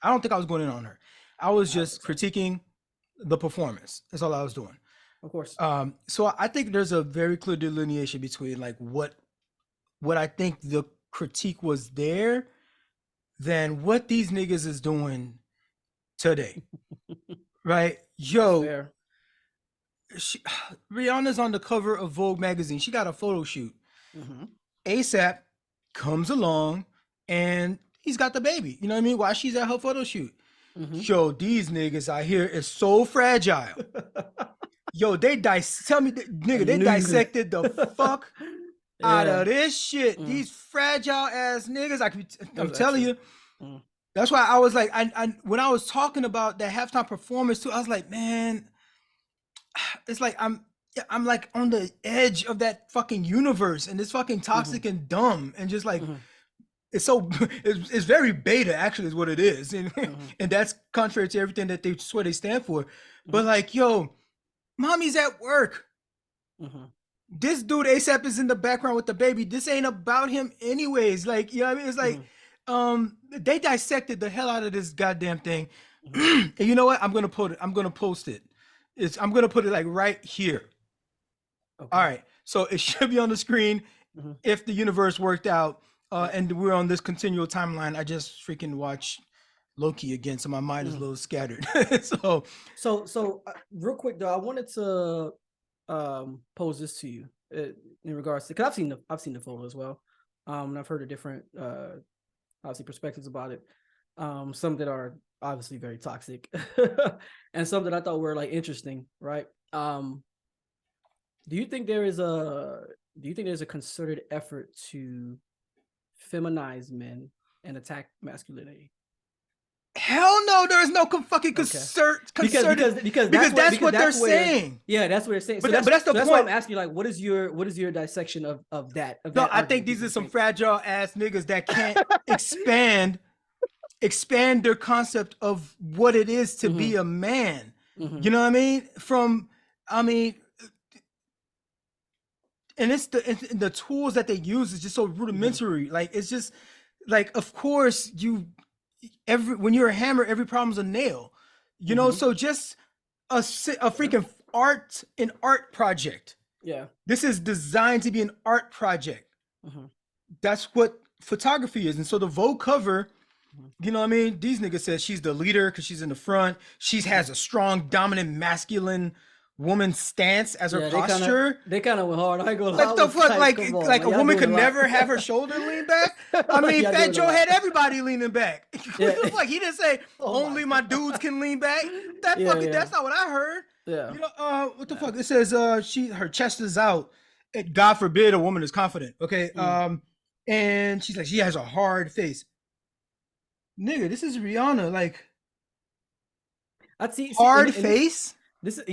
I don't think I was going in on her. I was just critiquing the performance. That's all I was doing. Of course. So I think there's a very clear delineation between like what I think the critique was there than what these niggas is doing today. Right? Yo, Rihanna's on the cover of Vogue magazine. She got a photo shoot. ASAP comes along and he's got the baby. You know what I mean? While she's at her photo shoot. Yo, these niggas out here is so fragile. Yo, they dissected the fuck out of this shit. These fragile ass niggas. I'm telling you. That's why I was like, I when I was talking about that halftime performance too, I was like, man, it's like I'm like on the edge of that fucking universe, and it's fucking toxic and dumb, and just like it's so it's very beta actually is what it is, and and that's contrary to everything that they swear they stand for. But like, yo, mommy's at work. This dude ASAP is in the background with the baby. This ain't about him anyways. Like, you know what I mean? It's like they dissected the hell out of this goddamn thing. And you know what? I'm gonna post it. I'm gonna put it like right here. Okay. All right. So it should be on the screen if the universe worked out. And we're on this continual timeline. I just freaking watched Loki again, so my mind is a little scattered. So real quick though, I wanted to pose this to you in regards to, because I've seen the photo as well. And I've heard of different obviously perspectives about it. Some that are obviously very toxic, and some that I thought were like interesting, right? Do you think there is a concerted effort to feminize men and attack masculinity? Hell no, there is no fucking concerted because that's what they're saying. Yeah, that's what they're saying. But that's the point. That's why I'm asking you, like, what is your dissection of that? No, I think these are some fragile ass niggas that can't expand their concept of what it is to be a man. You know what I mean? And it's the tools that they use is just so rudimentary. Like, it's just like, of course when you're a hammer, every problem's a nail, you know? So just a freaking art project. Yeah. This is designed to be an art project. That's what photography is. And so the Vogue cover, you know what I mean? These niggas said she's the leader because she's in the front. She has a strong, dominant, masculine woman stance as her posture. They kind of went hard. I go like the fuck, like a woman could never have her shoulder lean back. I mean, Fat Joe had everybody leaning back. Like he didn't say only my dudes can lean back. That's not what I heard. Yeah. You know, what the fuck? It says her chest is out. God forbid a woman is confident. Okay. And she's like, she has a hard face. Nigga, this is Rihanna. Like, I see hard face. This is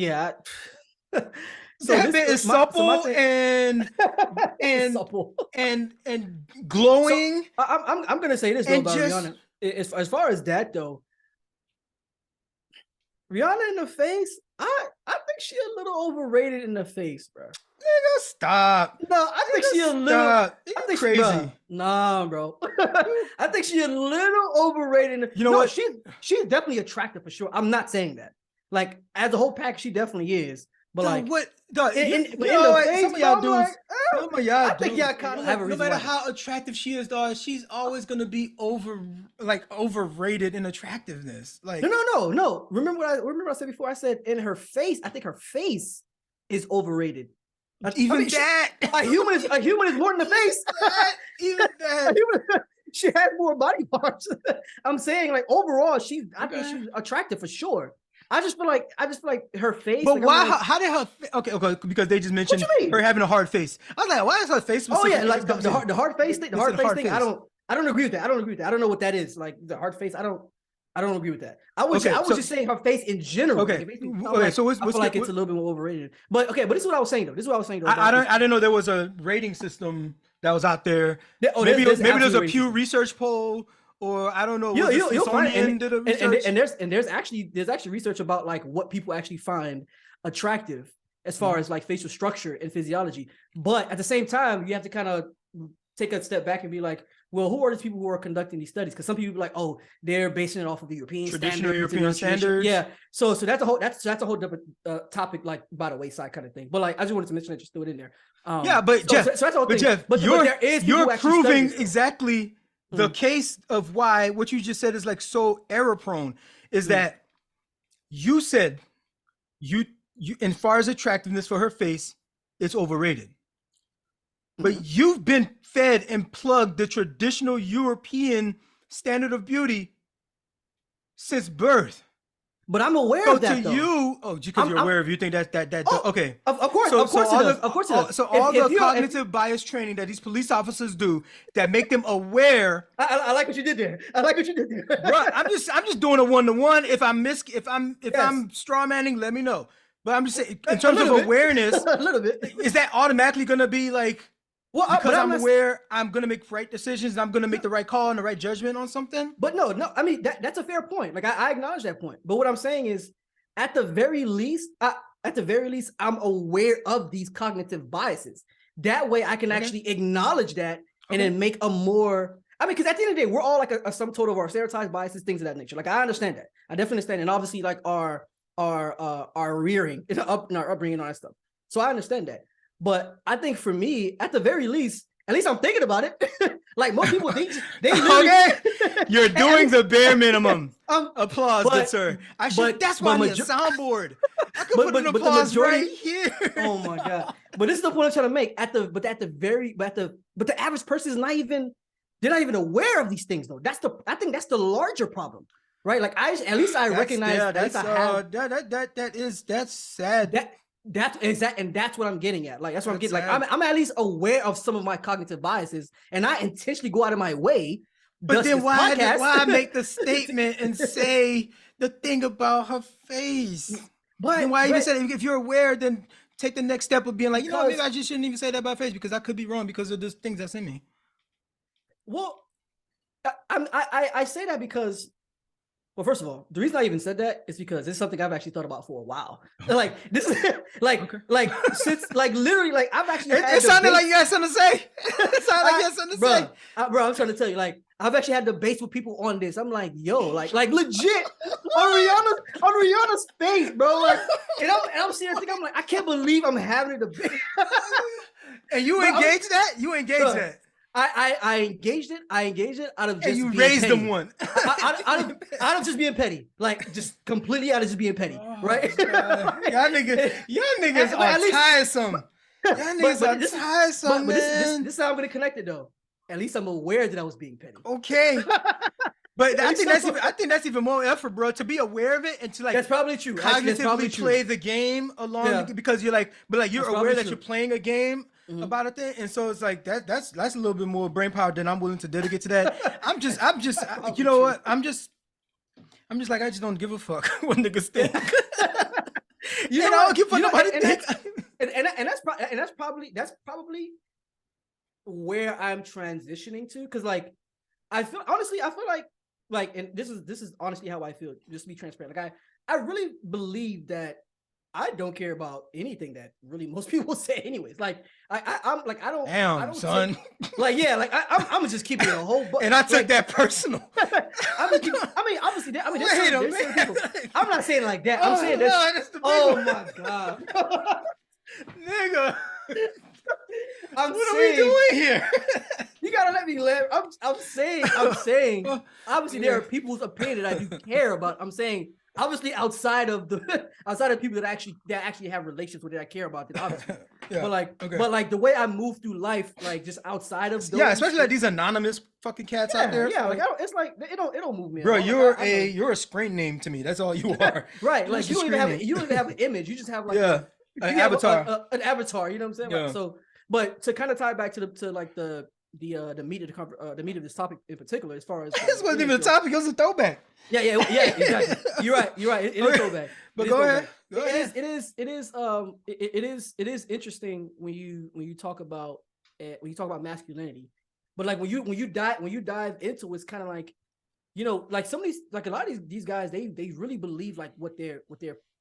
So that bit is supple and supple and glowing. So I'm gonna say this though about Rihanna. As far as that though, Rihanna in the face, I think she a little overrated in the face, bro. Nigga, stop. No, I think she a little. I think crazy. Nah, bro. I think she a little overrated. You know what? She's definitely attractive for sure. I'm not saying that. Like as a whole pack, she definitely is. But like what? In the face, some of y'all dudes. I think y'all kind of have a reason. No matter how attractive she is, dog, she's always gonna be overrated in attractiveness. Like no. Remember what I said before? I said in her face. I think her face is overrated. A human is more than the face. Even that. She has more body parts. I'm saying, like, overall, I think she's attractive for sure. I just feel like her face. But like, why? How did her? Okay, because they just mentioned her having a hard face. I was like, why is her face? Oh yeah, like the hard face thing. The hard face thing. I don't agree with that. I don't know what that is. Like the hard face. I don't agree with that. I was just saying her face in general. Okay. So I feel like it's a little bit more overrated. But this is what I was saying though. I didn't know there was a rating system that was out there. Maybe there's a Pew Research poll. Or I don't know. You'll find it. And there's actually research about like what people actually find attractive as far as like facial structure and physiology. But at the same time, you have to kind of take a step back and be like, well, who are these people who are conducting these studies? Because some people be like, oh, they're basing it off of the traditional European standards. Yeah. So that's a whole different topic, like by the wayside kind of thing. But like, I just wanted to mention that, just throw it in there. But Jeff, that's the whole thing. Jeff, but there is you're proving exactly the case of why what you just said is like so error prone. Is that you said you as far as attractiveness for her face, it's overrated. But you've been fed and plugged the traditional European standard of beauty since birth. But I'm aware of that. Because you're aware of, you think that okay. Of course, of course it does. So all the cognitive bias training that these police officers do that make them aware. I like what you did there. Bro, I'm just doing a 1-to-1. If I'm straw manning, let me know. But I'm just saying, in terms of awareness, a little bit. Is that automatically gonna be like? Well, because I'm aware, I'm gonna make right decisions, and I'm gonna make the right call and the right judgment on something. But no, I mean that's a fair point. Like I acknowledge that point. But what I'm saying is, at the very least, I'm aware of these cognitive biases. That way, I can actually acknowledge that and then make a more. I mean, because at the end of the day, we're all like a sum total of our stereotypes, biases, things of that nature. Like I understand that. I definitely understand, and obviously, like our rearing, in our upbringing, and all that stuff. So I understand that. But I think for me, at the very least, at least I'm thinking about it. Like most people, they You're doing the bare minimum. Applause, good sir. That's why I need a soundboard. I could put an applause right here. Oh my god! But this is the point I'm trying to make. But the average person is they're not even aware of these things though. I think that's the larger problem, right? Like at least I recognize. That's sad. That's exact, and that's what I'm getting at. Like that's what I'm getting. Like I'm at least aware of some of my cognitive biases, and I intentionally go out of my way. But then why make the statement and say the thing about her face? Then why even say that? If you're aware, then take the next step of being like, maybe I just shouldn't even say that about face because I could be wrong because of the things that's in me. Well, I say that because. Well, first of all, the reason I even said that is because it's something I've actually thought about for a while. Like this is since literally I've actually. It sounded like you had something to say. It sounded like you had something to say, bro. I'm trying to tell you, like I've actually had debates with people on this. I'm like, yo, like legit on Rihanna's face, bro. Like, and I'm serious. I'm like, I can't believe I'm having a debate. And you engaged that? You engaged that? I engaged it. Out of just and you being raised petty. them one. out of just being petty, like just completely out of just being petty, right? Y'all niggas are tiresome. Y'all niggas are tiresome, man. This is how I'm gonna connect it though. At least I'm aware that I was being petty. Okay. But I think that's even more effort, bro. To be aware of it and to like that's probably true. Cognitively play the game along because you're like, but you're aware that you're playing a game about a thing, and so it's like that's a little bit more brain power than I'm willing to dedicate to that. I'm just you know what? I'm just like I just don't give a fuck what niggas think. I don't give a fuck nobody think. And that's probably where I'm transitioning to, because like I feel like, and this is honestly how I feel, just to be transparent. Like I really believe that I don't care about anything that really most people say anyways. Like I'm like, I don't son. I'm gonna just keep it a whole bunch. And I took that personal. Obviously, there's some people. I'm not saying it like that. I'm saying that's my God. Nigga. What are we doing here? You gotta let me laugh. I'm saying. Obviously, there are people's opinion that I do care about. I'm saying, obviously, outside of people that actually have relationships with that I care about. Obviously, but like the way I move through life, like just outside of those, especially like these anonymous fucking cats out there. Yeah, like it don't move me. Bro, you're a screen name to me. That's all you are. Right, like you don't even have an image. You just have like an avatar. An avatar. You know what I'm saying? Yeah. Like, so, but to kind of tie back to the meat of this topic in particular, as far as this wasn't even a topic, it was a throwback. Yeah, exactly. You're right. It is throwback. But go ahead. It is interesting when you talk about masculinity, but like when you dive into it, it's kind of like, like some of these, like a lot of these guys, they really believe like what they're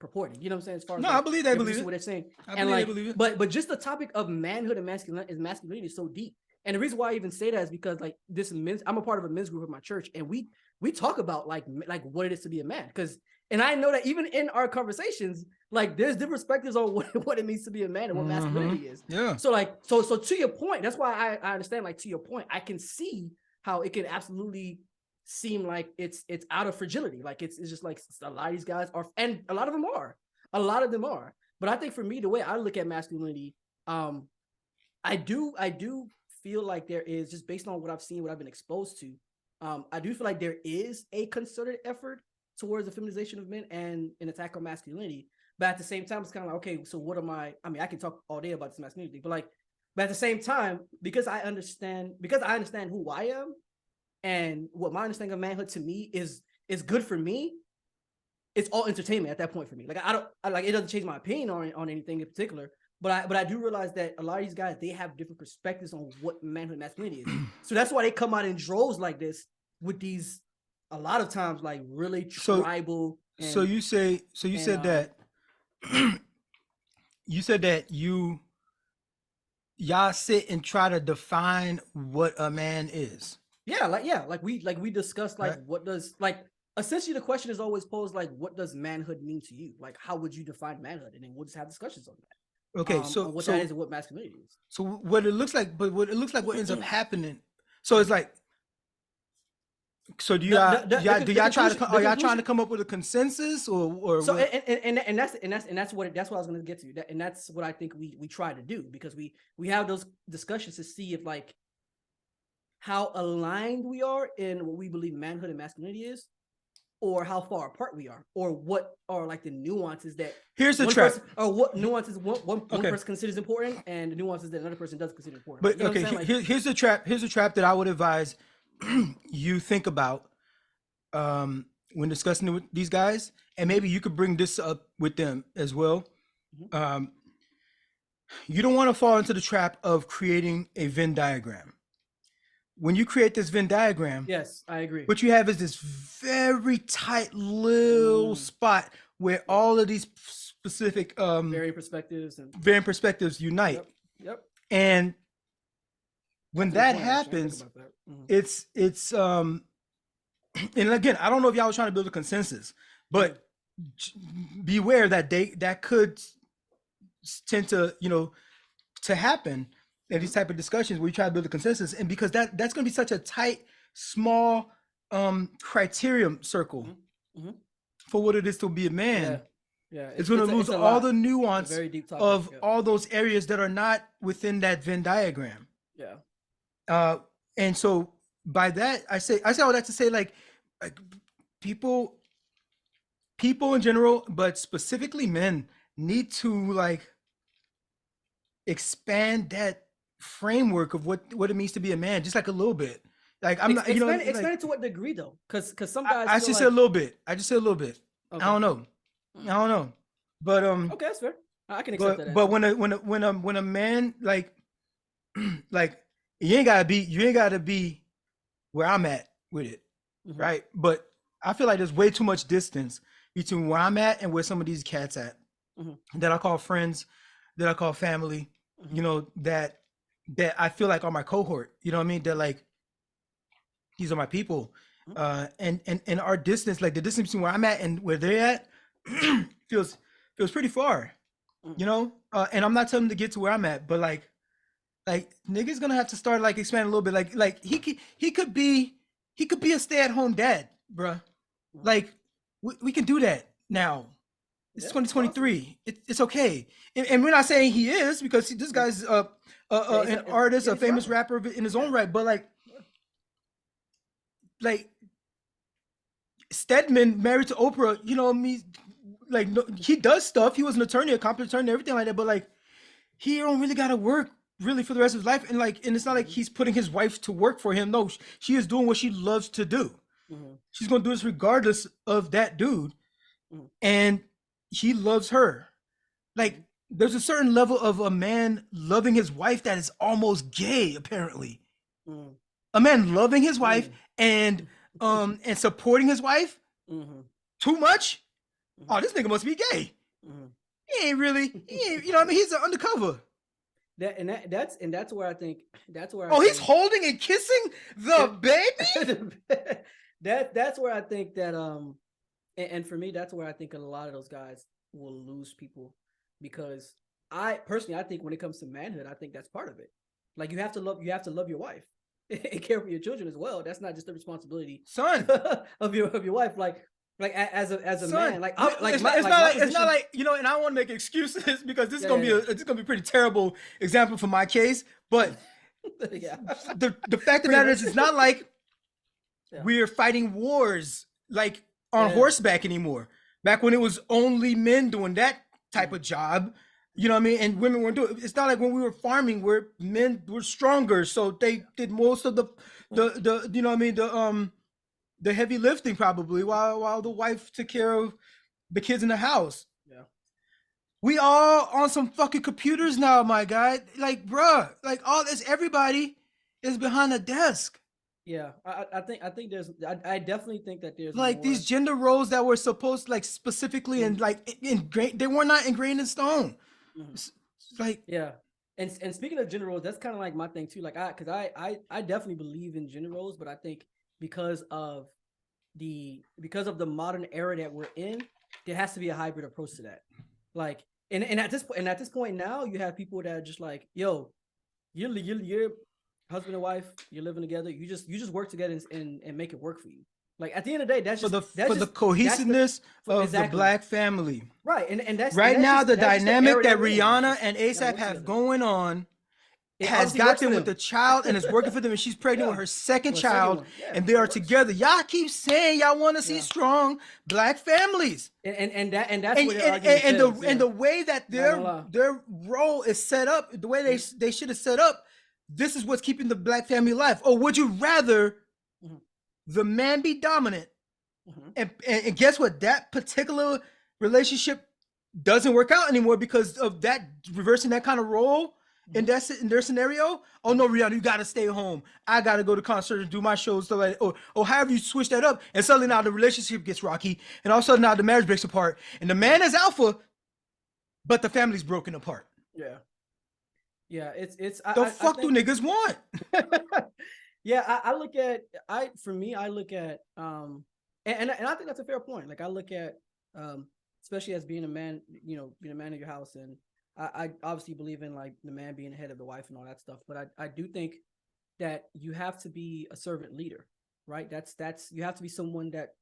purporting. You know what I'm saying? As far as I believe they believe it. What they're saying. I believe they believe it. But just the topic of manhood and masculinity is so deep. And the reason why I even say that is because like I'm a part of a men's group at my church, and we talk about like what it is to be a man. And I know that even in our conversations, like there's different perspectives on what it means to be a man and what masculinity is. Yeah. So to your point, that's why I understand, like, to your point, I can see how it can absolutely seem like it's out of fragility. Like it's just like a lot of these guys are, and a lot of them are. But I think for me, the way I look at masculinity, I do feel like there is, just based on what I've seen, what I've been exposed to, I do feel like there is a concerted effort towards the feminization of men and an attack on masculinity. But at the same time, it's kind of like, okay, so what am I mean, I can talk all day about this masculinity, but at the same time, because I understand who I am and what my understanding of manhood to me is good for me, it's all entertainment at that point for me. Like it doesn't change my opinion on anything in particular. But I do realize that a lot of these guys, they have different perspectives on what manhood and masculinity is. So that's why they come out in droves like this with these, a lot of times, like really tribal. You said that y'all sit and try to define what a man is. Like we discussed, like, right? What does, like, essentially the question is always posed, like, what does manhood mean to you? Like, how would you define manhood? And then we'll just have discussions on that. Okay, what that is and what masculinity is. So what it looks like, what ends up happening. So it's like, so do y'all try to come up with a consensus or so what? And that's what I was going to get to. And that's what I think we try to do, because we have those discussions to see if, like, how aligned we are in what we believe manhood and masculinity is, or how far apart we are, or what are, like, the nuances that here's the trap, or what nuances one person considers important, and the nuances that another person doesn't consider important. But you know, here's the trap that I would advise you think about when discussing with these guys, and maybe you could bring this up with them as well. Mm-hmm. You don't want to fall into the trap of creating a Venn diagram. When you create this Venn diagram, yes, I agree. What you have is this very tight little spot where all of these specific varying perspectives unite. Yep. And when that happens, it's and again, I don't know if y'all was trying to build a consensus, but beware that could tend to, to happen in these type of discussions where you try to build a consensus, and because that's going to be such a tight, small criterion circle for what it is to be a man. Yeah. It's going to lose all the nuance of all those areas that are not within that Venn diagram. Yeah. And so by that, I say all that to say, like people in general, but specifically men, need to, like, expand that framework of what it means to be a man, just like a little bit. Like, I'm not, expand it to what degree though? Because some guys, I just said a little bit. Okay. I don't know. But okay, that's fair. I can accept that. But when a man, like you ain't gotta be where I'm at with it, right? But I feel like there's way too much distance between where I'm at and where some of these cats at, that I call friends, that I call family, that I feel like are my cohort, you know what I mean? They're like, these are my people. And our distance, like the distance between where I'm at and where they're at, feels pretty far, and I'm not telling them to get to where I'm at, but like niggas gonna have to start, like, expanding a little bit. Like he could be a stay-at-home dad, bruh. Like we can do that now. It's 2023. Awesome. It's okay, and we're not saying he is, because this guy's an artist, a famous rapper in his own right. But like Stedman married to Oprah, like, no, he does stuff. He was an attorney, a competent attorney, everything like that. But like, he don't really got to work really for the rest of his life, and it's not like he's putting his wife to work for him. No, she is doing what she loves to do. She's gonna do this regardless of that dude, and he loves her. Like, there's a certain level of a man loving his wife that is almost gay, apparently. A man loving his wife and supporting his wife too much. Oh, this nigga must be gay. He ain't, you know what I mean? He's an undercover. That's where I think Oh, he's holding and kissing the baby. That's where I think that and for me, that's where I think a lot of those guys will lose people, because I personally, I think when it comes to manhood, I think that's part of it. Like you have to love your wife and care for your children as well. That's not just the responsibility, son, of your wife. Like as a son, man, like it's not like you know. And I don't want to make excuses because this is gonna be a pretty terrible example for my case. But the fact of the matter is, it's not like we're fighting wars like on horseback anymore. Back when it was only men doing that type of job, you know what I mean, and women weren't doing it. It's not like when we were farming where men were stronger, so they did most of the you know what I mean, the heavy lifting probably, while the wife took care of the kids in the house. Yeah. We all on some fucking computers now, my guy. Like, bruh, like all this, everybody is behind a desk. Yeah, I think there's I definitely think that there's like more... these gender roles that were supposed like specifically and like ingrained, they were not ingrained in stone. Like and speaking of gender roles, that's kind of like my thing too. Like I definitely believe in gender roles, but I think because of the modern era that we're in, there has to be a hybrid approach to that. Like and at this point now, you have people that are just like, yo, you're husband and wife, you're living together, you just work together and make it work for you. Like at the end of the day, that's just the cohesiveness of the black family, right? And that's right, and that's now just, the that's dynamic that Rihanna and ASAP have going on has got them with the child and is working for them, and she's pregnant with her second child, and they are together. Y'all keep saying y'all want to see strong black families, and that's where and the way that their role is set up, the way they should have set up. This is what's keeping the black family alive. Or would you rather the man be dominant and guess what? That particular relationship doesn't work out anymore because of that reversing that kind of role in their scenario. Oh no, Rihanna, you gotta stay home. I gotta go to concerts and do my shows. So like, or however you switch that up, and suddenly now the relationship gets rocky, and all of a sudden now the marriage breaks apart, and the man is alpha, but the family's broken apart. Yeah, it's the fuck do niggas want? Yeah, I look at I look at and I think that's a fair point. Like I look at especially as being a man, you know, being a man of your house, and I obviously believe in like the man being the head of the wife and all that stuff, but I do think that you have to be a servant leader, right? That's you have to be someone that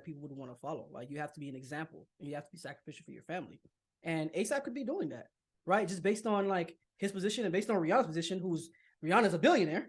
people would want to follow. Like you have to be an example, and you have to be sacrificial for your family. And ASAP could be doing that, right? Just based on like his position and based on Rihanna's position, Rihanna's a billionaire,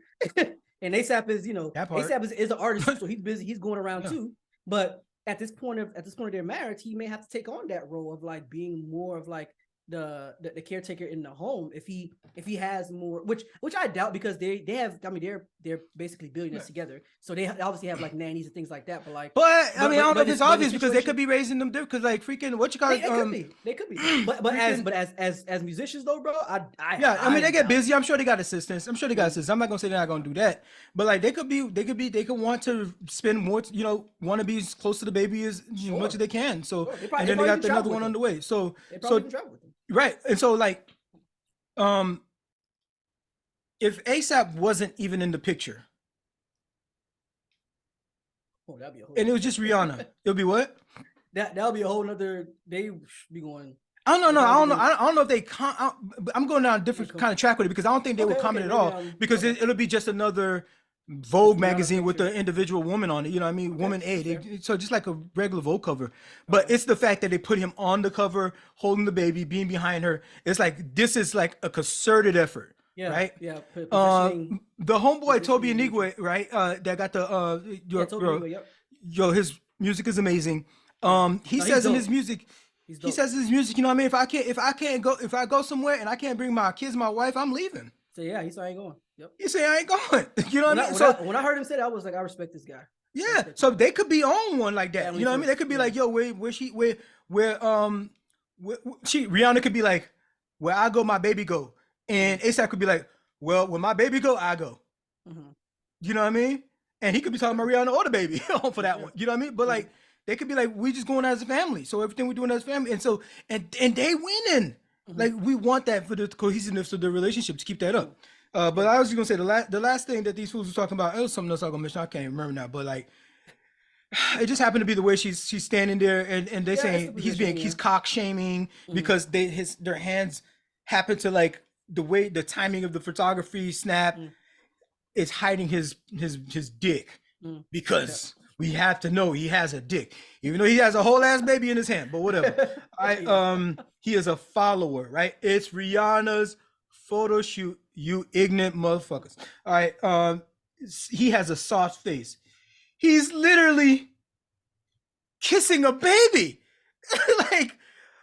and ASAP is, you know, ASAP is an artist, so he's busy, he's going around too. But at this point of their marriage, he may have to take on that role of like being more of like the caretaker in the home if he has more, which I doubt, because they have, I mean, they're basically billionaires together, so they obviously have like nannies and things like that. But I mean, I don't know if it's obvious because they could be raising them different, because like freaking what you call it, they could be. But as musicians though, bro, I mean, they get busy. I'm sure they got assistants. I'm not gonna say they're not gonna do that, but like they could want to spend more, you know, want to be as close to the baby as much as they can. So and then they got another one on the way. So right, and so like, if ASAP wasn't even in the picture, that'd be a whole and it was just Rihanna, it would be what? That'll be a whole nother. They be going. I don't know if they. I'm going down a different kind of track with it, because I don't think they would comment at all, because it'll be just another Vogue magazine with the individual woman on it, you know what I mean? Woman A. So just like a regular Vogue cover. But it's the fact that they put him on the cover, holding the baby, being behind her. It's like, this is like a concerted effort. Right? Yeah. The homeboy Toby Anigwe, right? That got the his music is amazing. He says in his music, you know what I mean? If I go somewhere and I can't bring my kids, my wife, I'm leaving. So yeah, he said I ain't going. Yep. You say I ain't going. You know what I mean? So when I heard him say that, I was like, I respect this guy. Yeah. So they could be on one like that. You know what I mean? They could be like, yo, Rihanna could be like, where I go, my baby go. And ASAP could be like, well, when my baby go, I go. You know what I mean? And he could be talking about Rihanna or the baby for that one. You know what I mean? But like, they could be like, we just going as a family. So everything we're doing as a family. And so, and they winning. Like we want that for the cohesiveness of the relationship to keep that up. But I was just gonna say the last thing that these fools were talking about, it was something else I was gonna mention. I can't remember now, but like it just happened to be the way she's standing there, and they're saying he's cock shaming because their hands happen to like the timing of the photography snap is hiding his dick because we have to know he has a dick, even though he has a whole ass baby in his hand. But whatever. He is a follower, right? It's Rihanna's photo shoot. You ignorant motherfuckers. All right. He has a soft face. He's literally kissing a baby. Like,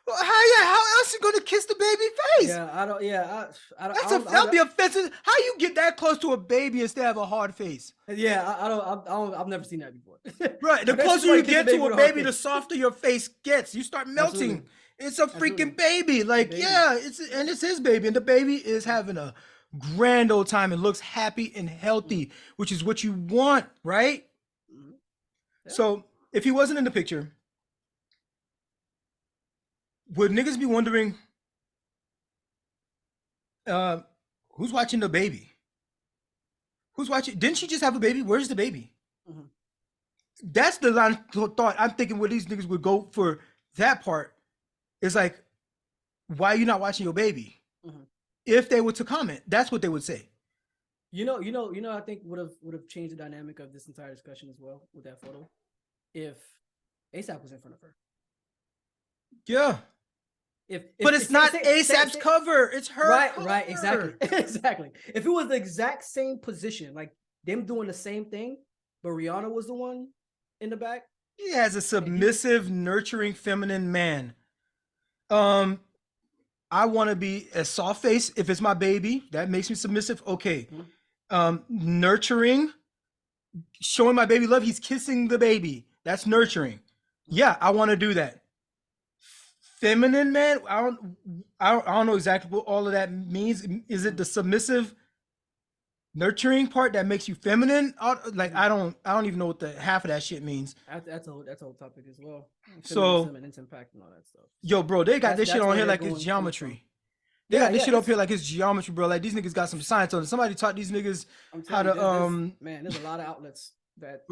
how else you gonna kiss the baby face? Yeah, I don't. Yeah, that'll be offensive. How you get that close to a baby and still have a hard face? Yeah, I don't. I've never seen that before. Right. The closer you get to a baby, the softer your face gets. You start melting. Absolutely. It's a freaking baby. Like, yeah, it's his baby, and the baby is having a grand old time and looks happy and healthy, which is what you want, right? Yeah. So if he wasn't in the picture, would niggas be wondering who's watching the baby? Who's watching? Didn't she just have a baby? Where's the baby? That's the line of thought I'm thinking where these niggas would go for that part. Is like, why are you not watching your baby? If they were to comment, that's what they would say. You know, I think would have changed the dynamic of this entire discussion as well with that photo if ASAP was in front of her. Yeah. But it's not ASAP's cover. It's her. Right, exactly. Exactly. If it was the exact same position, like them doing the same thing, but Rihanna was the one in the back. He has a submissive, nurturing, feminine man. I want to be a soft face if it's my baby. That makes me submissive. Okay. Nurturing, showing my baby love. He's kissing the baby. That's nurturing. Yeah, I want to do that. Feminine man, I don't know exactly what all of that means. Is it the submissive, nurturing part that makes you feminine? Like I don't even know what the half of that shit means. That's a whole topic as well. Feminine's impact and all that stuff. Yo, bro, they got this shit on here like it's geometry. They got this shit up here like it's geometry, bro. Like these niggas got some science on it. Somebody taught these niggas how to man, there's a lot of outlets that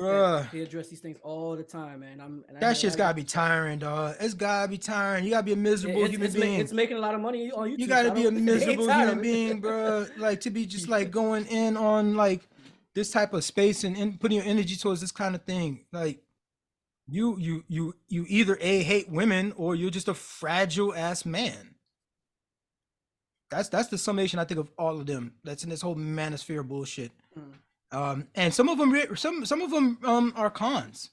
they address these things all the time, man. That shit's gotta be tiring, dog. It's gotta be tiring. You gotta be a miserable human being. It's making a lot of money on YouTube. You gotta be a miserable human being, bro. Like to be just like going in on like this type of space and putting your energy towards this kind of thing. Like you either hate women or you're just a fragile ass man. That's the summation I think of all of them. That's in this whole manosphere bullshit. And some of them are cons.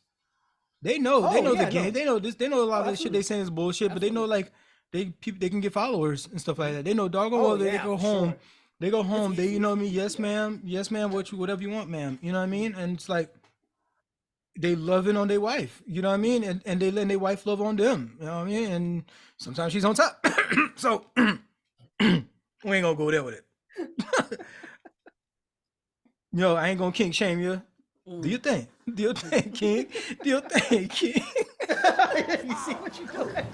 They know the game. No. They know this. They know a lot of the shit they saying is bullshit, but they know like they can get followers and stuff like that. They know doggone they go home. Sure. They go home. They you know what I mean? Yes, ma'am. Yes, ma'am. Whatever you want, ma'am. You know what I mean? And it's like they loving on their wife. You know what I mean? And they letting their wife love on them. You know what I mean? And sometimes she's on top. So we ain't gonna go there with it. Yo, I ain't gonna kink shame you. Do your thing. Do your thing, King. Do your thing, King. You see what you doing?